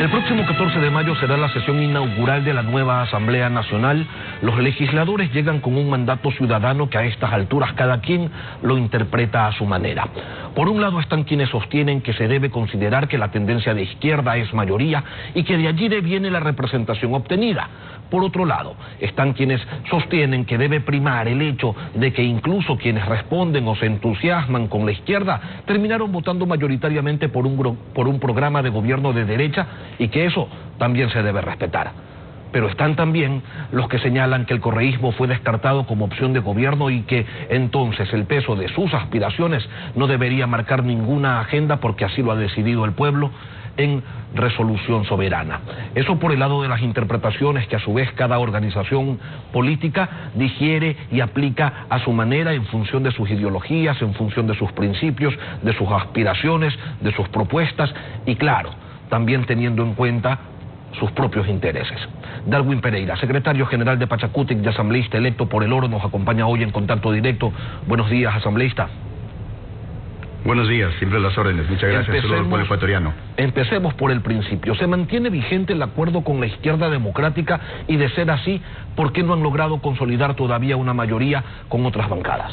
El próximo 14 de mayo será la sesión inaugural de la nueva Asamblea Nacional. Los legisladores llegan con un mandato ciudadano que a estas alturas cada quien lo interpreta a su manera. Por un lado están quienes sostienen que se debe considerar que la tendencia de izquierda es mayoría y que de allí deviene la representación obtenida. Por otro lado, están quienes sostienen que debe primar el hecho de que incluso quienes responden o se entusiasman con la izquierda terminaron votando mayoritariamente por un programa de gobierno de derecha y que eso también se debe respetar. Pero están también los que señalan que el correísmo fue descartado como opción de gobierno y que entonces el peso de sus aspiraciones no debería marcar ninguna agenda porque así lo ha decidido el pueblo en resolución soberana. Eso por el lado de las interpretaciones que a su vez cada organización política digiere y aplica a su manera en función de sus ideologías, en función de sus principios, de sus aspiraciones, de sus propuestas y claro, también teniendo en cuenta sus propios intereses. Darwin Pereira, secretario general de Pachakutik y asambleísta electo por el Oro, nos acompaña hoy en contacto directo. Buenos días, asambleísta. Buenos días, siempre las órdenes. Muchas gracias. Saludos al pueblo ecuatoriano. Empecemos por el principio. ¿Se mantiene vigente el acuerdo con la izquierda democrática? Y de ser así, ¿por qué no han logrado consolidar todavía una mayoría con otras bancadas?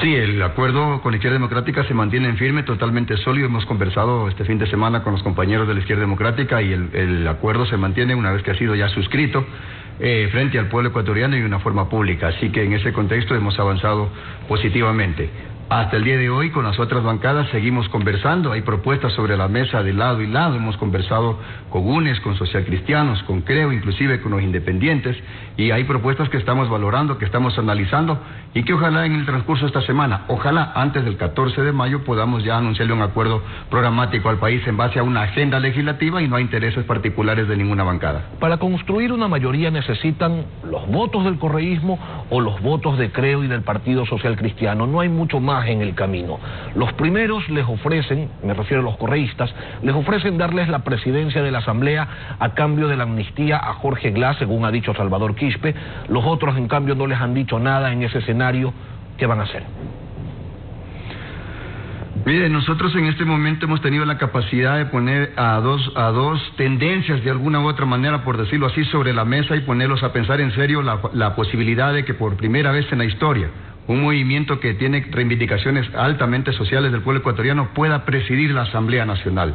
Sí, el acuerdo con la izquierda democrática se mantiene en firme, totalmente sólido. Hemos conversado este fin de semana con los compañeros de la izquierda democrática y el acuerdo se mantiene una vez que ha sido ya suscrito frente al pueblo ecuatoriano y de una forma pública. Así que en ese contexto hemos avanzado positivamente. Hasta el día de hoy con las otras bancadas seguimos conversando, hay propuestas sobre la mesa de lado y lado, hemos conversado con UNES, con socialcristianos, con CREO, inclusive con los independientes, y hay propuestas que estamos valorando, que estamos analizando, y que ojalá en el transcurso de esta semana, ojalá antes del 14 de mayo podamos ya anunciarle un acuerdo programático al país en base a una agenda legislativa y no a intereses particulares de ninguna bancada. Para construir una mayoría necesitan los votos del correísmo o los votos de CREO y del Partido Social Cristiano, no hay mucho más en el camino. Los primeros les ofrecen, me refiero a los correístas, les ofrecen darles la presidencia de la Asamblea a cambio de la amnistía a Jorge Glass, según ha dicho Salvador Quispe. Los otros, en cambio, no les han dicho nada en ese escenario. ¿Qué van a hacer? Mire, nosotros en este momento hemos tenido la capacidad de poner a dos tendencias de alguna u otra manera, por decirlo así, sobre la mesa y ponerlos a pensar en serio la posibilidad de que por primera vez en la historia un movimiento que tiene reivindicaciones altamente sociales del pueblo ecuatoriano pueda presidir la Asamblea Nacional.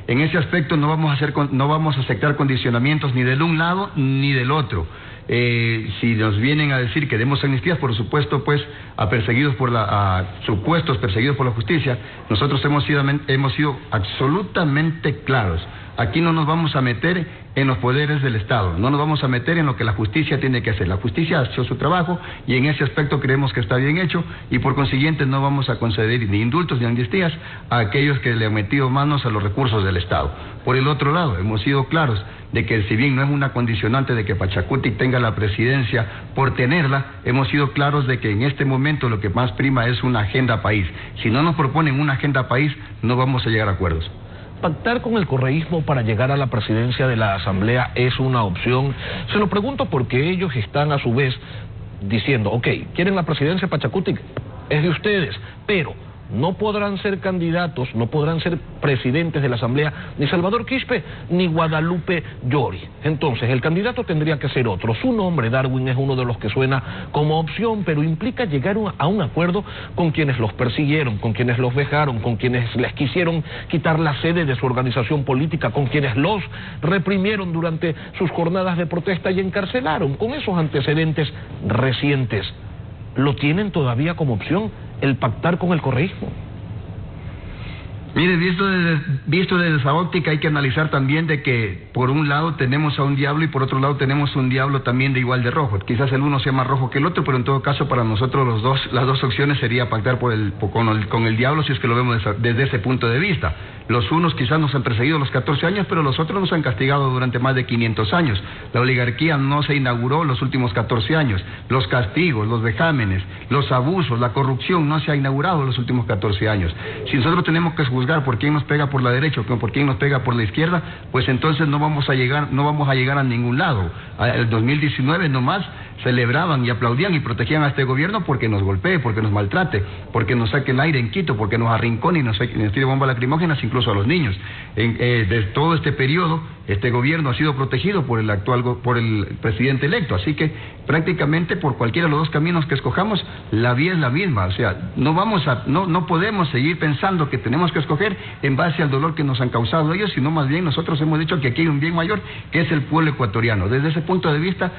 En ese aspecto no vamos a aceptar condicionamientos ni del un lado ni del otro. Si nos vienen a decir que demos amnistías, por supuesto, pues a supuestos perseguidos por la justicia, nosotros hemos sido absolutamente claros. Aquí no nos vamos a meter en los poderes del Estado, no nos vamos a meter en lo que la justicia tiene que hacer. La justicia ha hecho su trabajo y en ese aspecto creemos que está bien hecho y por consiguiente no vamos a conceder ni indultos ni amnistías a aquellos que le han metido manos a los recursos del Estado. Por el otro lado, hemos sido claros de que si bien no es una condicionante de que Pachakutik tenga la presidencia por tenerla, hemos sido claros de que en este momento lo que más prima es una agenda país. Si no nos proponen una agenda país, no vamos a llegar a acuerdos. ¿Pactar con el correísmo para llegar a la presidencia de la Asamblea es una opción? Se lo pregunto porque ellos están a su vez diciendo, ok, ¿quieren la presidencia Pachakutik? Es de ustedes, pero no podrán ser candidatos, no podrán ser presidentes de la Asamblea ni Salvador Quispe ni Guadalupe Llori. Entonces, el candidato tendría que ser otro. Su nombre, Darwin, es uno de los que suena como opción, pero implica llegar a un acuerdo con quienes los persiguieron, con quienes los vejaron, con quienes les quisieron quitar la sede de su organización política, con quienes los reprimieron durante sus jornadas de protesta y encarcelaron. Con esos antecedentes recientes, ¿lo tienen todavía como opción el pactar con el correísmo? Mire, visto desde esa óptica hay que analizar también de que por un lado tenemos a un diablo y por otro lado tenemos un diablo también de igual de rojo. Quizás el uno sea más rojo que el otro, pero en todo caso para nosotros las dos opciones sería pactar con el diablo si es que lo vemos desde ese punto de vista. Los unos quizás nos han perseguido los 14 años, pero los otros nos han castigado durante más de 500 años. La oligarquía no se inauguró los últimos 14 años. Los castigos, los vejámenes, los abusos, la corrupción no se ha inaugurado los últimos 14 años. Si nosotros tenemos que juzgar por quién nos pega por la derecha o por quién nos pega por la izquierda, pues entonces no vamos a llegar a ningún lado. El 2019 nomás celebraban y aplaudían y protegían a este gobierno porque nos golpee, porque nos maltrate, porque nos saque el aire en Quito, porque nos arrincone y nos tire bombas lacrimógenas incluso a los niños. De todo este periodo, este gobierno ha sido protegido por el presidente electo, así que prácticamente por cualquiera de los dos caminos que escojamos, la vía es la misma. O sea, no podemos seguir pensando que tenemos que escoger en base al dolor que nos han causado ellos, sino más bien nosotros hemos dicho que aquí hay un bien mayor, que es el pueblo ecuatoriano. Desde ese punto de vista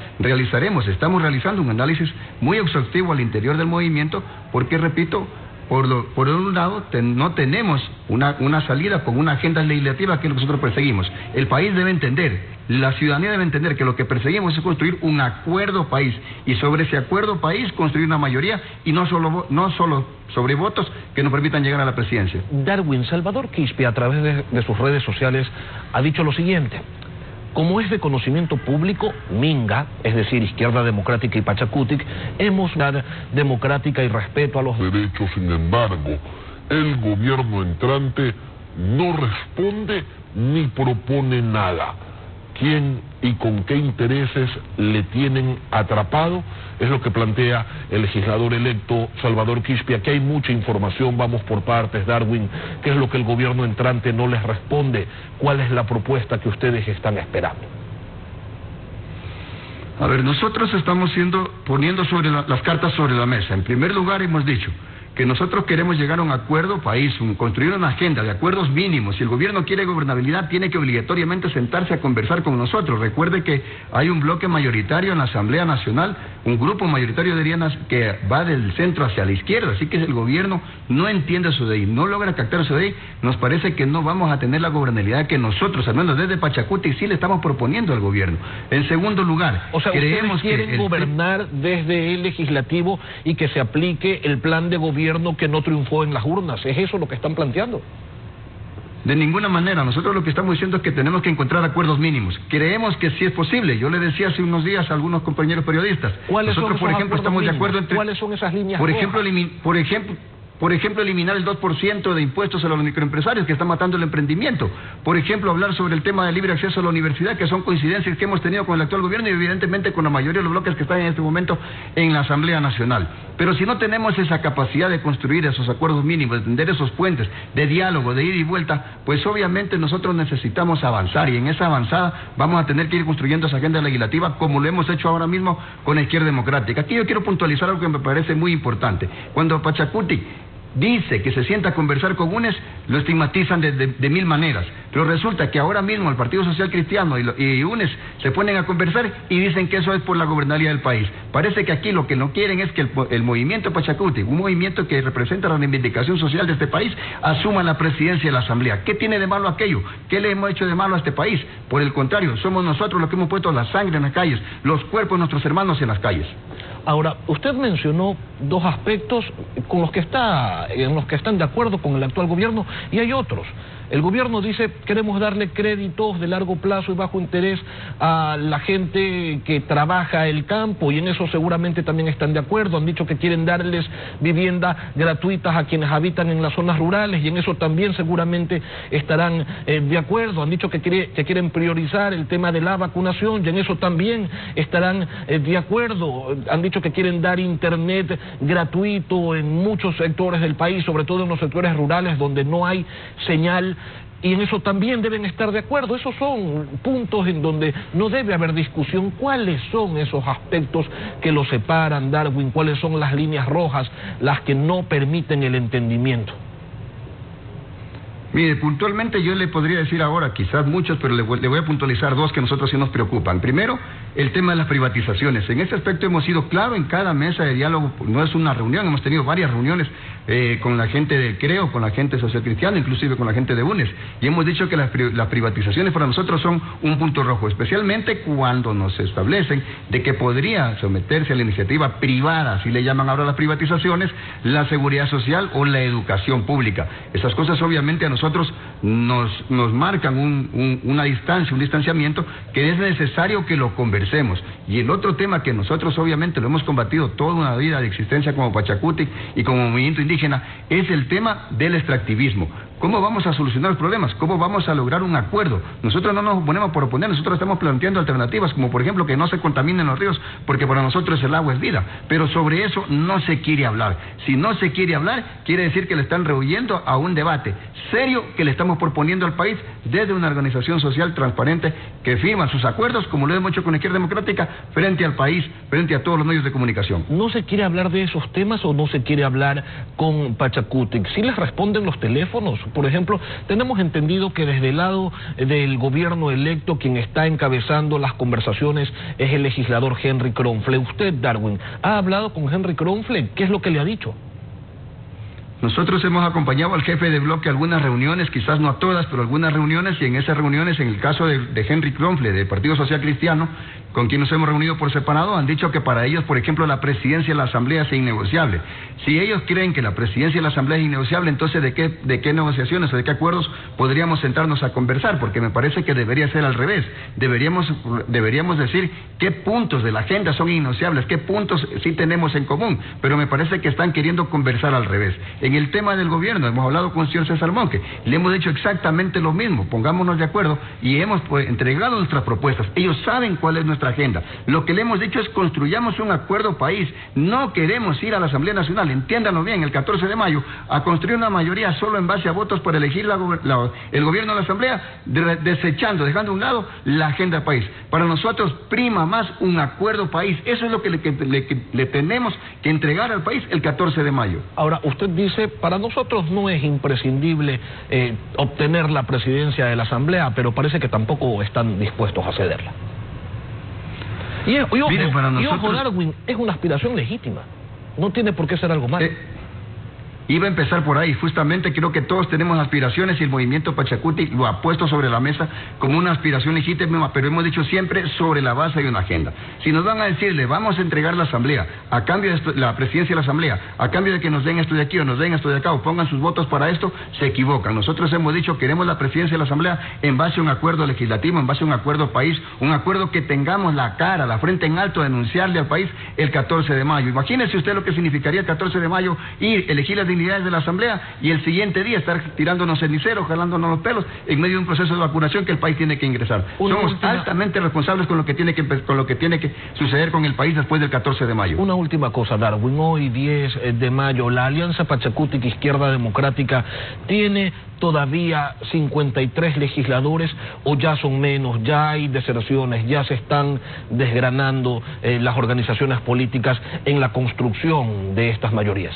estamos realizando un análisis muy exhaustivo al interior del movimiento, porque repito, por un lado, no tenemos una salida con una agenda legislativa que es lo que nosotros perseguimos. El país debe entender, la ciudadanía debe entender que lo que perseguimos es construir un acuerdo país, y sobre ese acuerdo país construir una mayoría, y no solo sobre votos que nos permitan llegar a la presidencia. Darwin, Salvador Quispe, a través de sus redes sociales, ha dicho lo siguiente: como es de conocimiento público, Minga, es decir, Izquierda Democrática y Pachacutic, hemos dado democrática y respeto a los derechos. Sin embargo, el gobierno entrante no responde ni propone nada. ¿Quién y con qué intereses le tienen atrapado? Es lo que plantea el legislador electo Salvador Quispe. Aquí hay mucha información, vamos por partes. Darwin, ¿qué es lo que el gobierno entrante no les responde? ¿Cuál es la propuesta que ustedes están esperando? A ver, nosotros estamos poniendo las cartas sobre la mesa. En primer lugar, hemos dicho que nosotros queremos llegar a un acuerdo país, construir una agenda de acuerdos mínimos. Si el gobierno quiere gobernabilidad, tiene que obligatoriamente sentarse a conversar con nosotros. Recuerde que hay un bloque mayoritario en la Asamblea Nacional, un grupo mayoritario que va del centro hacia la izquierda, así que si el gobierno no entiende eso de ahí, no logra captar eso de ahí, nos parece que no vamos a tener la gobernabilidad que nosotros, al menos desde Pachacutic, sí le estamos proponiendo al gobierno. En segundo lugar, o sea, creemos ustedes quieren gobernar desde el legislativo y que se aplique el plan de gobierno que no triunfó en las urnas. ¿Es eso lo que están planteando? De ninguna manera. Nosotros lo que estamos diciendo es que tenemos que encontrar acuerdos mínimos. Creemos que sí es posible. Yo le decía hace unos días a algunos compañeros periodistas. Nosotros, por ejemplo, estamos de acuerdo entre... ¿Cuáles son esas líneas Por rojas? Por ejemplo, eliminar el 2% de impuestos a los microempresarios que están matando el emprendimiento. Por ejemplo, hablar sobre el tema del libre acceso a la universidad, que son coincidencias que hemos tenido con el actual gobierno y evidentemente con la mayoría de los bloques que están en este momento en la Asamblea Nacional. Pero si no tenemos esa capacidad de construir esos acuerdos mínimos, de tender esos puentes de diálogo, de ida y vuelta, pues obviamente nosotros necesitamos avanzar, y en esa avanzada vamos a tener que ir construyendo esa agenda legislativa como lo hemos hecho ahora mismo con la Izquierda Democrática. Aquí yo quiero puntualizar algo que me parece muy importante. Cuando Pachacutic dice que se sienta a conversar con UNES, lo estigmatizan de mil maneras. Pero resulta que ahora mismo el Partido Social Cristiano y UNES se ponen a conversar y dicen que eso es por la gobernabilidad del país. Parece que aquí lo que no quieren es que el movimiento Pachacutic, un movimiento que representa la reivindicación social de este país, asuma la presidencia de la Asamblea. ¿Qué tiene de malo aquello? ¿Qué le hemos hecho de malo a este país? Por el contrario, somos nosotros los que hemos puesto la sangre en las calles, los cuerpos de nuestros hermanos en las calles. Ahora, usted mencionó dos aspectos en los que están de acuerdo con el actual gobierno, y hay otros. El gobierno dice: queremos darle créditos de largo plazo y bajo interés a la gente que trabaja el campo, y en eso seguramente también están de acuerdo. Han dicho que quieren darles viviendas gratuitas a quienes habitan en las zonas rurales, y en eso también seguramente estarán de acuerdo. Han dicho que quieren priorizar el tema de la vacunación, y en eso también estarán de acuerdo. Han dicho que quieren dar internet gratuito en muchos sectores del país, sobre todo en los sectores rurales donde no hay señal, y en eso también deben estar de acuerdo. Esos son puntos en donde no debe haber discusión. ¿Cuáles son esos aspectos que los separan, Darwin? ¿Cuáles son las líneas rojas, las que no permiten el entendimiento? Mire, puntualmente yo le podría decir ahora, quizás muchos, pero le voy a puntualizar dos que a nosotros sí nos preocupan. Primero, el tema de las privatizaciones. En ese aspecto hemos sido claro en cada mesa de diálogo. No es una reunión, hemos tenido varias reuniones con la gente de CREO, con la gente social cristiana, inclusive con la gente de UNES, y hemos dicho que las privatizaciones para nosotros son un punto rojo, especialmente cuando nos establecen de que podría someterse a la iniciativa privada, así le llaman ahora las privatizaciones, la seguridad social o la educación pública. Esas cosas obviamente a nosotros nos marcan una distancia, un distanciamiento que es necesario que lo conversemos. Y el otro tema que nosotros obviamente lo hemos combatido toda una vida de existencia como Pachacutic y como movimiento indígena es el tema del extractivismo. ¿Cómo vamos a solucionar los problemas? ¿Cómo vamos a lograr un acuerdo? Nosotros no nos oponemos por oponer, nosotros estamos planteando alternativas, como por ejemplo que no se contaminen los ríos, porque para nosotros el agua es vida. Pero sobre eso no se quiere hablar. Si no se quiere hablar, quiere decir que le están rehuyendo a un debate serio que le estamos proponiendo al país desde una organización social transparente que firma sus acuerdos, como lo hemos hecho con la Izquierda Democrática, frente al país, frente a todos los medios de comunicación. ¿No se quiere hablar de esos temas o no se quiere hablar con Pachacutic? ¿Sí les responden los teléfonos? Por ejemplo, tenemos entendido que desde el lado del gobierno electo quien está encabezando las conversaciones es el legislador Henry Kronfle. Usted, Darwin, ¿ha hablado con Henry Kronfle? ¿Qué es lo que le ha dicho? Nosotros hemos acompañado al jefe de bloque a algunas reuniones, quizás no a todas, pero algunas reuniones, y en esas reuniones, en el caso de Henry Kronfle, del Partido Social Cristiano, con quien nos hemos reunido por separado, han dicho que para ellos, por ejemplo, la presidencia de la Asamblea es innegociable. Si ellos creen que la presidencia de la Asamblea es innegociable, entonces ¿de qué negociaciones o de qué acuerdos podríamos sentarnos a conversar? Porque me parece que debería ser al revés. Deberíamos decir qué puntos de la agenda son innegociables, qué puntos sí tenemos en común, pero me parece que están queriendo conversar al revés. En el tema del gobierno, hemos hablado con el señor César Monque, le hemos dicho exactamente lo mismo, pongámonos de acuerdo, y hemos entregado nuestras propuestas. Ellos saben cuál es nuestra agenda. Lo que le hemos dicho es construyamos un acuerdo país. No queremos ir a la Asamblea Nacional, entiéndanlo bien, el 14 de mayo, a construir una mayoría solo en base a votos para elegir el gobierno de la Asamblea, desechando, dejando a un lado la agenda país. Para nosotros prima más un acuerdo país. Eso es lo que le tenemos que entregar al país el 14 de mayo. Ahora, usted dice, para nosotros no es imprescindible obtener la presidencia de la Asamblea, pero parece que tampoco están dispuestos a cederla. Y ojo, Darwin, es una aspiración legítima. No tiene por qué ser algo malo. Iba a empezar por ahí. Justamente creo que todos tenemos aspiraciones y el movimiento Pachacuti lo ha puesto sobre la mesa como una aspiración legítima, pero hemos dicho siempre sobre la base de una agenda. Si nos van a decirle, vamos a entregar la Asamblea, a cambio de la presidencia de la Asamblea, a cambio de que nos den esto de aquí o nos den esto de acá o pongan sus votos para esto, se equivocan. Nosotros hemos dicho, queremos la presidencia de la Asamblea en base a un acuerdo legislativo, en base a un acuerdo país, un acuerdo que tengamos la cara, la frente en alto a denunciarle al país el 14 de mayo. Imagínese usted lo que significaría el 14 de mayo ir, elegir las dignidades de la Asamblea y el siguiente día estar tirándonos ceniceros, jalándonos los pelos en medio de un proceso de vacunación que el país tiene que ingresar. Somos altamente responsables con lo que tiene que suceder con el país después del 14 de mayo. Una última cosa, Darwin. Hoy, 10 de mayo, la Alianza Pachacutic Izquierda Democrática tiene todavía 53 legisladores o ya son menos, ya hay deserciones, ya se están desgranando las organizaciones políticas en la construcción de estas mayorías.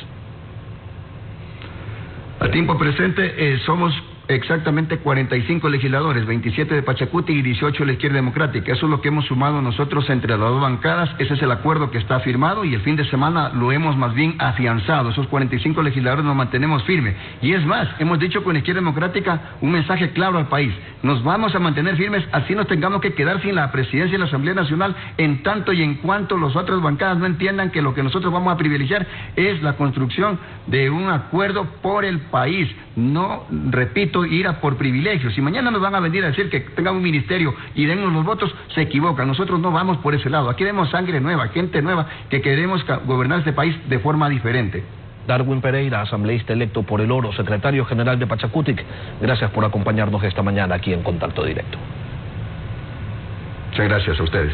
A tiempo presente somos exactamente 45 legisladores, 27 de Pachacuti y 18 de la Izquierda Democrática. Eso es lo que hemos sumado nosotros entre las dos bancadas. Ese es el acuerdo que está firmado y el fin de semana lo hemos más bien afianzado. Esos 45 legisladores nos mantenemos firmes. Y es más, hemos dicho con la Izquierda Democrática un mensaje claro al país. Nos vamos a mantener firmes, así nos tengamos que quedar sin la presidencia de la Asamblea Nacional, en tanto y en cuanto las otras bancadas no entiendan que lo que nosotros vamos a privilegiar es la construcción de un acuerdo por el país. No, repito, ir a por privilegios. Si mañana nos van a venir a decir que tengamos un ministerio y dennos los votos, se equivocan. Nosotros no vamos por ese lado. Aquí vemos sangre nueva, gente nueva, que queremos gobernar este país de forma diferente. Darwin Pereira, asambleísta electo por El Oro, secretario general de Pachacutic, gracias por acompañarnos esta mañana aquí en Contacto Directo. Muchas gracias a ustedes.